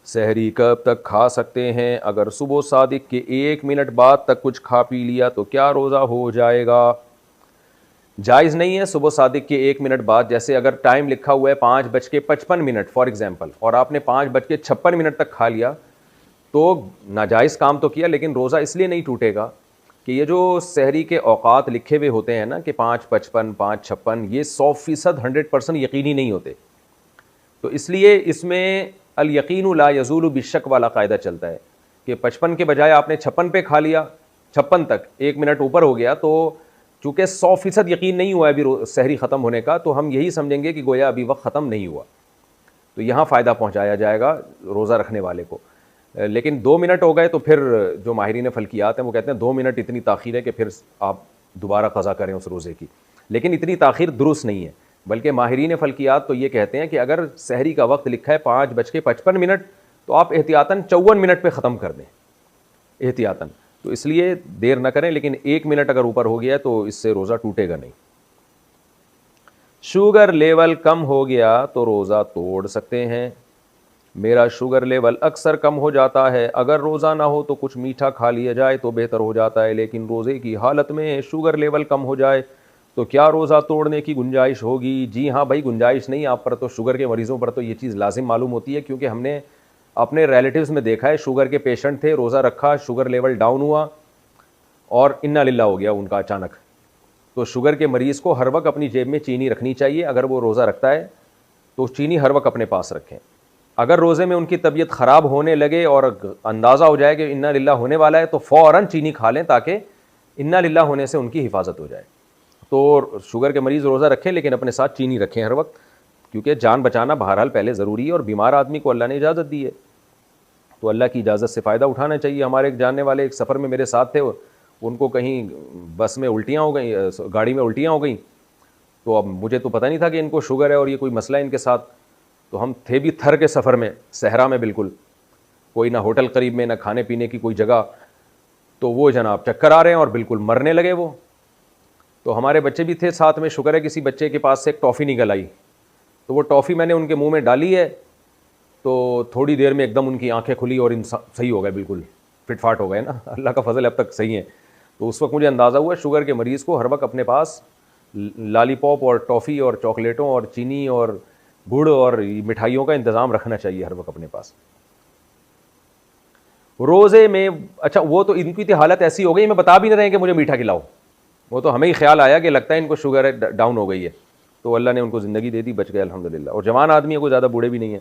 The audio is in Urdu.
سحری کب تک کھا سکتے ہیں؟ اگر صبح صادق کے 1 منٹ بعد تک کچھ کھا پی لیا تو کیا روزہ ہو جائے گا؟ جائز نہیں ہے صبح صادق کے 1 منٹ بعد. جیسے اگر ٹائم لکھا ہوا ہے 5:55 فار ایگزامپل اور آپ نے 5:56 تک کھا لیا تو ناجائز کام تو کیا, لیکن روزہ اس لیے نہیں ٹوٹے گا کہ یہ جو سحری کے اوقات لکھے ہوئے ہوتے ہیں نا کہ 5:55 5:56, یہ 100% 100% یقینی نہیں ہوتے. تو اس لیے اس میں الیقین لا یزول بالشک والا قاعدہ چلتا ہے کہ 55 کے بجائے آپ نے 56 پہ کھا لیا, 56 تک 1 منٹ اوپر ہو گیا, تو چونکہ 100% یقین نہیں ہوا ابھی سحری ختم ہونے کا, تو ہم یہی سمجھیں گے کہ گویا ابھی وقت ختم نہیں ہوا, تو یہاں فائدہ پہنچایا جائے گا روزہ رکھنے والے کو. لیکن 2 منٹ ہو گئے تو پھر جو ماہرین فلکیات ہیں وہ کہتے ہیں 2 منٹ اتنی تاخیر ہے کہ پھر آپ دوبارہ قضا کریں اس روزے کی, لیکن اتنی تاخیر درست نہیں ہے. بلکہ ماہرین فلکیات تو یہ کہتے ہیں کہ اگر سحری کا وقت لکھا ہے 5:55 تو آپ احتیاطاً 54 منٹ پہ ختم کر دیں احتیاطاً. تو اس لیے دیر نہ کریں, لیکن 1 منٹ اگر اوپر ہو گیا تو اس سے روزہ ٹوٹے گا نہیں. شوگر لیول کم ہو گیا تو روزہ توڑ سکتے ہیں؟ میرا شوگر لیول اکثر کم ہو جاتا ہے, اگر روزہ نہ ہو تو کچھ میٹھا کھا لیا جائے تو بہتر ہو جاتا ہے, لیکن روزے کی حالت میں شوگر لیول کم ہو جائے تو کیا روزہ توڑنے کی گنجائش ہوگی؟ جی ہاں بھائی, گنجائش نہیں آپ پر, تو شوگر کے مریضوں پر تو یہ چیز لازم معلوم ہوتی ہے, کیونکہ ہم نے اپنے ریلیٹیوز میں دیکھا ہے شوگر کے پیشنٹ تھے, روزہ رکھا, شوگر لیول ڈاؤن ہوا اور انا للہ ہو گیا ان کا اچانک. تو شوگر کے مریض کو ہر وقت اپنی جیب میں چینی رکھنی چاہیے, اگر وہ روزہ رکھتا ہے تو چینی ہر وقت اپنے پاس رکھیں. اگر روزے میں ان کی طبیعت خراب ہونے لگے اور اندازہ ہو جائے کہ انا للہ ہونے والا ہے تو فوراً چینی کھا لیں تاکہ انا للہ ہونے سے ان کی حفاظت ہو جائے. تو شوگر کے مریض روزہ رکھیں لیکن اپنے ساتھ چینی رکھیں ہر وقت, کیونکہ جان بچانا بہرحال پہلے ضروری ہے, اور بیمار آدمی کو اللہ نے اجازت دی ہے تو اللہ کی اجازت سے فائدہ اٹھانا چاہیے. ہمارے ایک جاننے والے ایک سفر میں میرے ساتھ تھے, ان کو کہیں بس میں الٹیاں ہو گئیں, گاڑی میں الٹیاں ہو گئیں, تو اب مجھے تو پتہ نہیں تھا کہ ان کو شوگر ہے اور یہ کوئی مسئلہ ہے ان کے ساتھ. تو ہم تھے بھی تھر کے سفر میں, صحرا میں, بالکل کوئی نہ ہوٹل قریب میں نہ کھانے پینے کی کوئی جگہ, تو وہ جناب چکر آ رہے ہیں اور بالکل مرنے لگے وہ. تو ہمارے بچے بھی تھے ساتھ میں, شکر ہے کسی بچے کے پاس سے ایک ٹافی نکل آئی, تو وہ ٹافی میں نے ان کے منہ میں ڈالی ہے تو تھوڑی دیر میں ایک دم ان کی آنکھیں کھلی اور صحیح ہو گئے, بالکل فٹ فاٹ ہو گئے نا, اللہ کا فضل اب تک صحیح ہے. تو اس وقت مجھے اندازہ ہوا شوگر کے مریض کو ہر وقت اپنے پاس لالی پاپ اور ٹافی اور چاکلیٹوں اور چینی اور گڑ اور مٹھائیوں کا انتظام رکھنا چاہیے ہر وقت اپنے پاس. روزے میں اچھا وہ تو ان کی حالت ایسی ہو گئی, میں بتا بھی نہیں رہے کہ مجھے میٹھا کھلاؤ, وہ تو ہمیں ہی خیال آیا کہ لگتا ہے ان کو شوگر ڈاؤن ہو گئی ہے, تو اللہ نے ان کو زندگی دے دی, بچ گئے الحمدللہ. اور جوان آدمی ہے, کوئی زیادہ بوڑھے بھی نہیں ہیں.